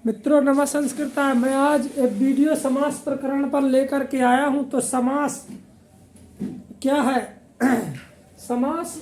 मित्रों नमः संस्कृता। मैं आज एक वीडियो समास प्रकरण पर लेकर के आया हूं। तो समास क्या है? समास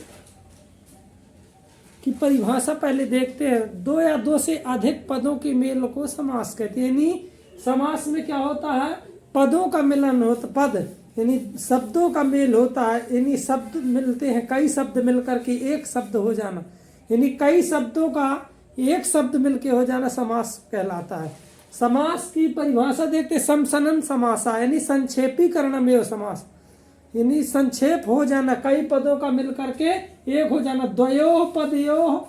की परिभाषा पहले देखते हैं। दो या दो से अधिक पदों के मेल को समास कहते हैं। यानी समास में क्या होता है? पदों का मिलन होता, पद यानी शब्दों का मेल होता है। यानी शब्द मिलते हैं, कई शब्द मिलकर के एक शब्द हो जाना, यानी कई शब्दों का एक शब्द मिलके हो जाना समास कहलाता है। समास की परिभाषा देखते, समसनन समासा यानी संक्षेपीकरण में समास, यानी संक्षेप हो जाना, कई पदों का मिलकर के एक हो जाना। द्वयोः पदयोः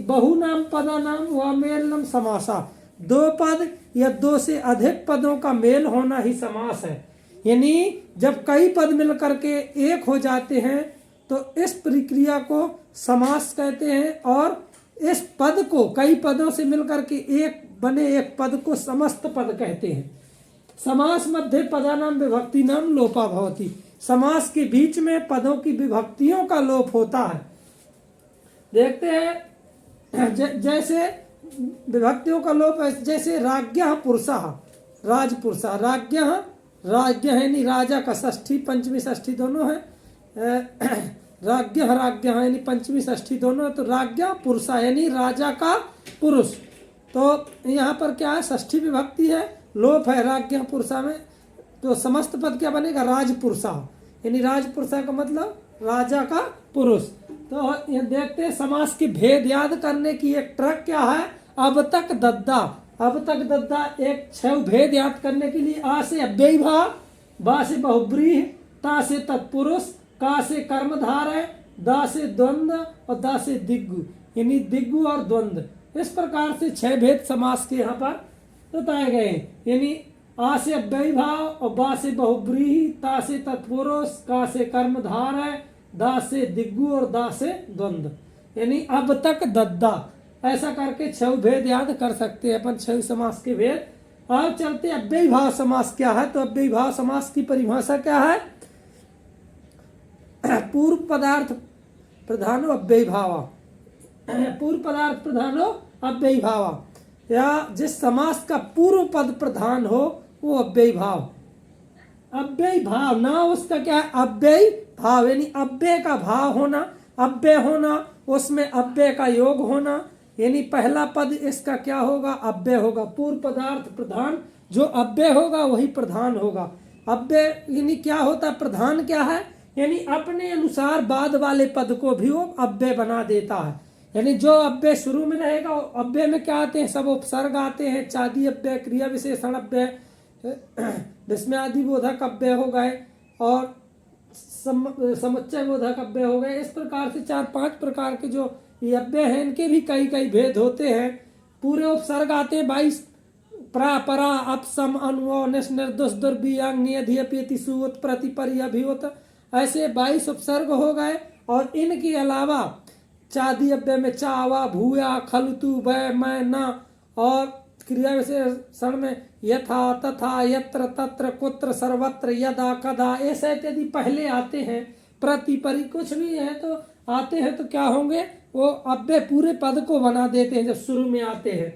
बहुनाम पदानाम व मेलनम समासा, दो पद या दो से अधिक पदों का मेल होना ही समास है। यानी जब कई पद मिलकर के एक हो जाते हैं तो इस प्रक्रिया को समास कहते हैं। और इस पद को, कई पदों से मिलकर के एक बने एक पद को समस्त पद कहते हैं। समास मध्य पदानाम विभक्ति नाम लोपा भवति, समास के बीच में पदों की विभक्तियों का लोप होता है। देखते हैं जैसे विभक्तियों का लोप है। जैसे राज्ञः पुरुषः, राजपुरुषः, राज्ञः, राज्ञ है यानी राजा का, षष्ठी पंचमी षष्ठी दोनों है। राज्ञः राज्ञः यानी पंचमी षष्ठी दोनों है। तो राज्ञः पुरुषः यानी राजा का पुरुष। तो यहाँ पर क्या है? षष्ठी विभक्ति है, लोप है राज्ञः पुरुषः में। तो समस्त पद क्या बनेगा? राजपुरुषः, यानी राजपुरुषः का मतलब राजा का पुरुष। तो ये देखते हैं समास के भेद याद करने की एक ट्रक क्या है? अब तक दद्दा, अब तक दद्दा एक 6 भेद याद करने के लिए। आ से अव्ययीभाव, बा से बहुब्रीहि, ता से तत्पुरुष, का से कर्मधारय, दा से द्वंद्व और दा से दिग्गु, यानी दिग्गु और द्वंद्व। इस प्रकार से 6 भेद समास के यहाँ पर बताए गए हैं। यानी आ से अव्ययीभाव और बा से बहुब्रीहि, ता से तत्पुरुष, का से कर्मधारय, दा से दिग्गु और दा से द्वंद्व, यानी अब तक दद्दा। ऐसा करके 6 भेद याद कर सकते हैं अपन, 6 समास के भेद। अब चलते अव्ययीभाव समास क्या है। तो अव्ययीभाव समास की परिभाषा क्या है? पूर्व पदार्थ प्रधानो अव्ययीभाव, पूर्व पदार्थ प्रधानो अव्ययीभाव, या जिस समास का पूर्व पद प्रधान हो वो अव्ययीभाव। अव्ययीभाव ना उसका क्या है? अव्ययी भाव, यानी अव्यय का भाव होना, अव्यय होना, उसमें अव्यय का योग होना, यानी पहला पद इसका क्या होगा? अव्यय होगा। पूर्व पदार्थ प्रधान, जो अव्यय होगा वही प्रधान होगा। अव्यय यानी क्या होता है? प्रधान क्या है? यानी अपने अनुसार बाद वाले पद को भी वो अव्यय बना देता है। यानी जो अव्यय शुरू में रहेगा, अव्यय में क्या आते हैं? सब उपसर्ग आते हैं, चादी अव्यय, क्रिया विशेषण अव्यय, विस्मय आदि बोधक अव्यय हो गए और समुच्चय बोधक अव्यय हो गए। इस प्रकार से 4-5 प्रकार के जो ये अव्यय हैं, इनके भी कई कई भेद होते हैं। पूरे उपसर्ग आते हैं 22, प्रा परा अपसम अनु निश निर्दोष दुर्वियांग नियधियपि सुत प्रतिपरि अभिवत, ऐसे 22 उपसर्ग हो गए। और इनके अलावा चादी अव्यय में चावा, भूया, खलतु, वै, मैं, न, और क्रिया विशेषण में यथा, तथा, यत्र, तत्र, कुत्र, सर्वत्र, यदा, कदा, ऐसे इत्यादि पहले आते हैं। प्रतिपरि कुछ भी है तो आते हैं, तो क्या होंगे? वो अव्यय पूरे पद को बना देते हैं जब शुरू में आते हैं।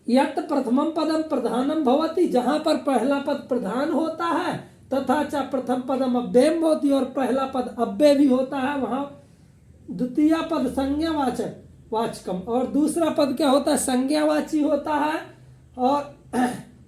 यत् प्रथमम पदम प्रधानम भवति, जहां पर पहला पद प्रधान होता है, तथा च प्रथम पदम अव्ययम भवति, और पहला पद अव्यय भी होता है, वहां द्वितीय पद संज्ञावाचक वाचकम, और दूसरा पद क्या होता है? संज्ञावाची होता है। और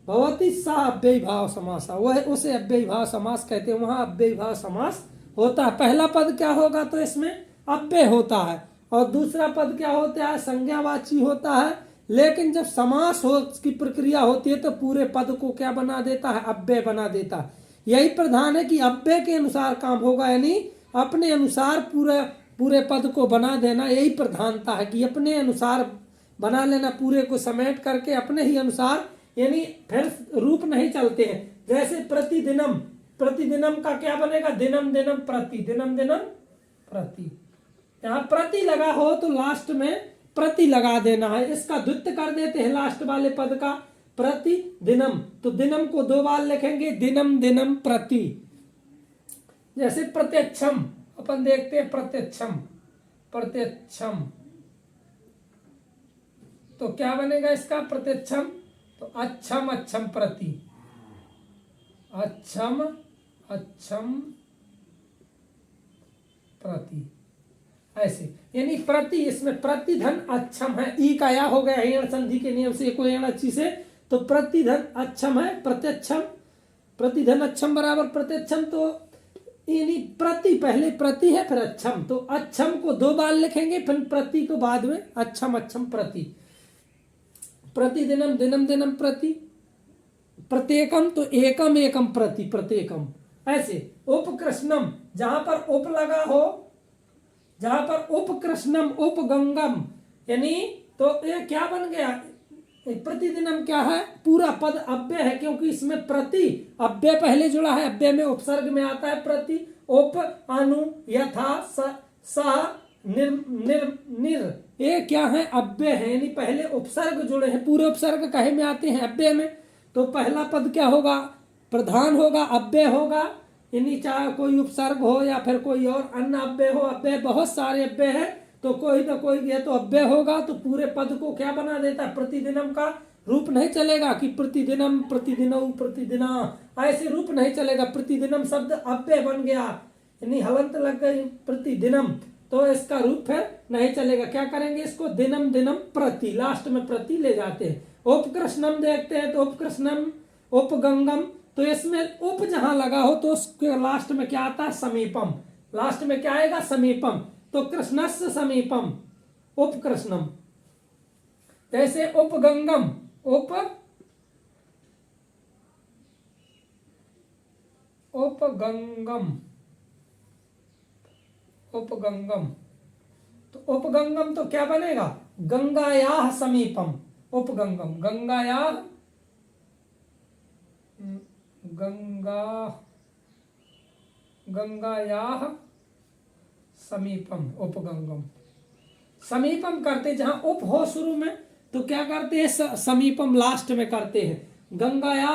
भवति सा अव्ययीभाव समास, वह उसे अव्ययीभाव समास कहते हैं। वहां अव्ययीभाव समास होता है। पहला पद क्या होगा? तो इसमें अव्यय होता है, और दूसरा पद क्या होता है? संज्ञावाची होता है। लेकिन जब समास हो की प्रक्रिया होती है तो पूरे पद को क्या बना देता है? अव्यय बना देता है। यही प्रधान है कि अव्यय के अनुसार काम होगा, यानी अपने अनुसार पूरे पद को बना देना। यही प्रधानता है कि अपने अनुसार बना लेना, पूरे को समेट करके अपने ही अनुसार, यानी फिर रूप नहीं चलते हैं। जैसे प्रतिदिनम, प्रतिदिनम का क्या बनेगा? दिनम दिनम प्रति, दिनम दिनम प्रति। यहाँ प्रति लगा हो तो लास्ट में प्रति लगा देना है। इसका द्वित्व कर देते हैं लास्ट वाले पद का, प्रति दिनम। तो दिनम को 2 बार लिखेंगे, दिनम दिनम प्रति। जैसे प्रत्यक्षम, अपन देखते हैं प्रत्यक्षम, प्रत्यक्षम, तो क्या बनेगा इसका प्रत्यक्षम, तो अच्छम अच्छम प्रति, अच्छम अच्छम प्रति, ऐसे यानी प्रति, इसमें प्रतिधन अच्छम है, ई का या हो गया यण संधि के नियम से, कोई यण अच्छी से, तो प्रतिधन अच्छम है प्रत्यक्षम, प्रतिधन अच्छम बराबर प्रत्यक्षम, तो यानी प्रति, पहले प्रति है फिर अच्छम, तो अच्छम को दो बार लिखेंगे फिर प्रति को बाद में, अच्छम अच्छम प्रति, प्रतिदिनम दिनम दिनम प्रति, प्रत्येकम तो एकम एकम प्रति प्रत्येकम, ऐसे उपकृष्णम, जहां पर उप लगा हो, जहां पर उपकृष्णम उपगंगम, यानी तो ये क्या बन गया, प्रतिदिनम क्या है, पूरा पद अव्यय है, क्योंकि इसमें प्रति अव्यय पहले जुड़ा है, अव्यय में उपसर्ग में आता है प्रति, उप अनु यथा सह निर निर निर, ये क्या है, अव्यय है, यानी पहले उपसर्ग जुड़े हैं, पूरे उपसर्ग कहे में आते हैं अव्यय में, तो पहला पद क्या होगा, प्रधान होगा, अव्यय होगा, यानी चाहे कोई उपसर्ग हो या फिर कोई और अन्य अव्यय हो, अव्यय बहुत सारे अव्यय है, तो कोई ना कोई ये तो अव्यय होगा, तो पूरे पद को क्या बना देता है, प्रतिदिनम का रूप नहीं चलेगा कि प्रतिदिनम प्रतिदिनो प्रतिदिना, ऐसे रूप नहीं चलेगा, प्रतिदिनम शब्द अव्यय बन गया, यानी हलंत लग गई प्रतिदिनम, तो इसका रूप फिर नहीं चलेगा, क्या करेंगे इसको, दिनम दिनम प्रति, लास्ट में प्रति ले जाते हैं। उपकृष्णम देखते हैं, तो उपकृष्णम उपगंगम, तो इसमें उप जहां लगा हो तो उसके लास्ट में क्या आता है, समीपम, लास्ट में क्या आएगा, समीपम, तो कृष्णस्य समीपम उपकृष्णम, जैसे उपगंगम, उपगंगम उपगंगम, तो उपगंगम तो क्या बनेगा, गंगायाः समीपम, उपगंगम गंगायाः, गंगायाः समीपम उपगंगम, समीपम करते जहां उप हो शुरू में तो क्या करते हैं, समीपम लास्ट में करते हैं, गंगाया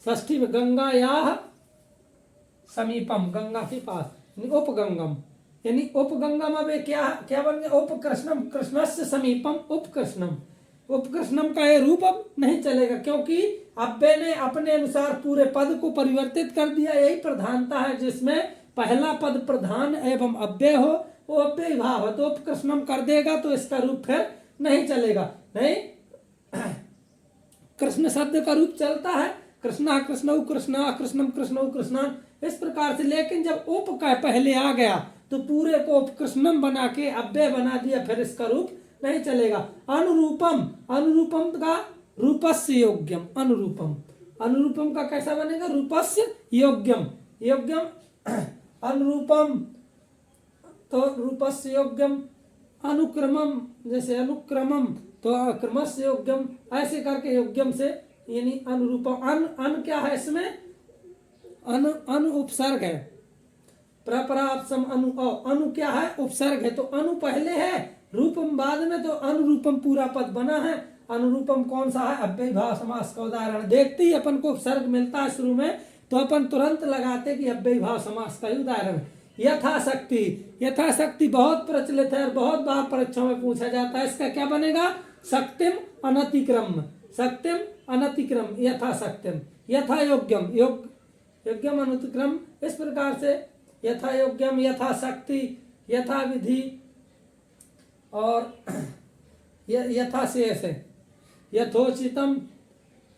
षष्ठी में, गंगायाः समीपम, गंगा के पास, उपगंगम, यानी उपगंगम, अब क्या क्या बन गया, उपकृष्णम, कृष्णस्य समीपम उपकृष्णम, उपकृष्णम का ये रूप अब नहीं चलेगा, क्योंकि अव्यय ने अपने अनुसार पूरे पद को परिवर्तित कर दिया, यही प्रधानता है, जिसमें पहला पद प्रधान एवं अव्यय हो, वो अव्यय भाव है, तो उपकृष्णम कर देगा, तो इसका रूप फिर नहीं चलेगा, नहीं कृष्ण शब्द का रूप चलता है, कृष्णा कृष्णौ कृष्णा कृष्णम कृष्णौ कृष्णा, इस प्रकार से, लेकिन जब उप का पहले आ गया तो पूरे को उपकृष्णम बना के अव्यय बना दिया, फिर इसका रूप नहीं चलेगा। अनुरूपम, अनुरूपम का रूपस्य योग्यम, अनुरूपम, अनुरूपम का कैसा बनेगा, रूपस्य योग्यम, योग्यम अनुरूपम, तो रूपस्य योग्यम, अनुक्रमम, जैसे अनुक्रमम तो क्रमस्य योग्यम, ऐसे करके योग्यम से, यानी अनुरूपम, अन क्या है इसमें, अनु उपसर्ग है, प्रपरापसम अनु, अनु क्या है, उपसर्ग है, तो अनु पहले है, रूपम बाद में, तो अनुरूपम पूरा पद बना है। अनुरूपम कौन सा है, अव्यय भाव समास का उदाहरण, देखते ही अपन को उपसर्ग मिलता है शुरू में, तो अपन तुरंत लगाते कि अव्यय भाव समास का उदाहरण। यथाशक्ति, यथाशक्ति बहुत प्रचलित है और बहुत बार परीक्षा में पूछा जाता है, इसका क्या बनेगा, शक्तिम अनतिक्रम, शक्तिम अनतिक्रम, यथाशक्तिम, यथा योग्यम, योग्यम अनुतिक्रम, इस प्रकार से यथा योग्यम, यथाशक्ति, यथा विधि और यथा शेष है, यथोचितम,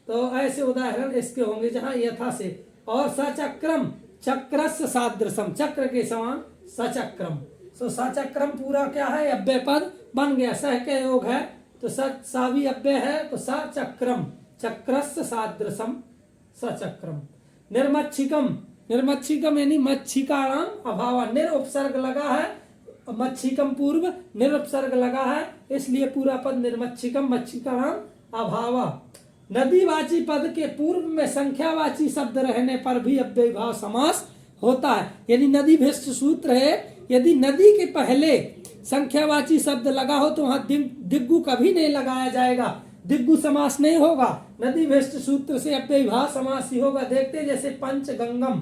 तो ऐसे उदाहरण इसके होंगे जहां यथा से, और सचक्रम, चक्रस्य सादृशम, चक्र के समान, सचक्रम, तो सचक्रम पूरा क्या है, अव्यय पद बन गया, सह के योग है तो सा भी अव्यय है, तो सचक्रम, चक्रस्य सादृशम सचक्रम। निर्मच्छिकम, निर्मच्छिकम यानी मच्छिकाणाम अभाव, निर उपसर्ग लगा है, मच्छिकम पूर्व निरुपसर्ग लगा है, इसलिए पूरा पद निर्मच्छिकम, मच्छिकाणाम अभाव। नदीवाची पद के पूर्व में संख्यावाची शब्द रहने पर भी अव्यय भाव समास होता है, यानी नदी भिष्ट सूत्र है, यदि नदी के पहले संख्यावाची शब्द लगा हो तो वहां दिग्गु कभी नहीं लगाया जाएगा, दिग्गु समास नहीं होगा, नदी भिष्ट सूत्र से अव्यय भाव समास ही होगा। देखते जैसे पंचगंगम,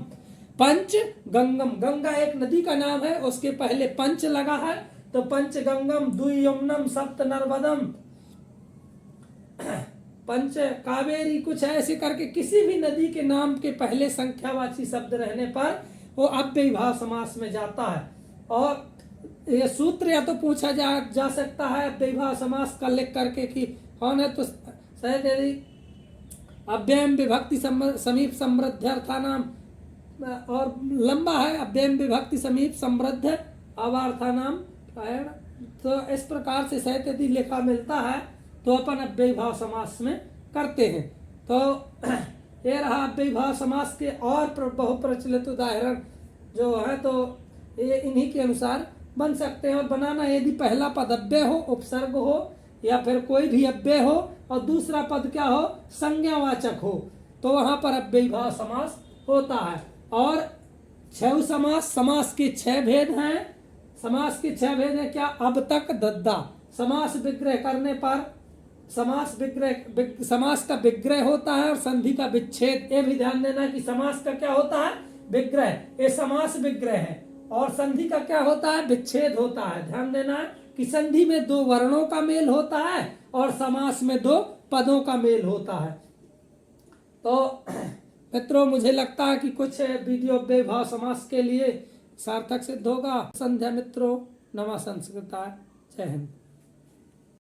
पंचगंगम, गंगा एक नदी का नाम है, उसके पहले पंच लगा है, तो पंचगंगम, द्वियमुनम, सप्त नर्मदम, पंच कावेरी कुछ ऐसे करके किसी भी नदी के नाम के पहले संख्यावाची शब्द रहने पर वो अव्ययी भाव समास में जाता है। और ये सूत्र या तो पूछा जा सकता है अव्ययी भाव समास का लिख करके कि कौन है, तो शायद यदि अव्ययम विभक्ति समीप समृद्ध्यर्थानाम, और लंबा है, अव्ययम विभक्ति समीप समृद्ध अवार्थानाम, तो इस प्रकार से शायद यदि लिखा मिलता है तो अपन अव्ययी भाव समास में करते हैं। तो ये रहा अव्ययी भाव समास के और बहुप्रचलित उदाहरण जो है, तो ये इन्हीं के अनुसार बन सकते हैं। और बनाना यदि पहला पद अव्यय हो, उपसर्ग हो, या फिर कोई भी अव्यय हो और दूसरा पद क्या हो, संज्ञावाचक हो, तो वहां पर अव्ययी भाव समास होता है। और छह समास के 6 भेद हैं। समास के 6 भेद हैं क्या, अब तक, दद्दा। समास विग्रह करने पर समास का विग्रह होता है और संधि का विच्छेद। ये भी ध्यान देना कि समास का क्या होता है, विग्रह, ये समास विग्रह है, और संधि का क्या होता है, विच्छेद होता है। ध्यान देना है कि संधि में 2 वर्णों का मेल होता है और समास में 2 पदों का मेल होता है। तो मित्रों, मुझे लगता है कि कुछ वीडियो अव्ययी भाव समास के लिए सार्थक सिद्ध होगा। संध्या मित्रों, नमः संस्कृताय, जय हिंद।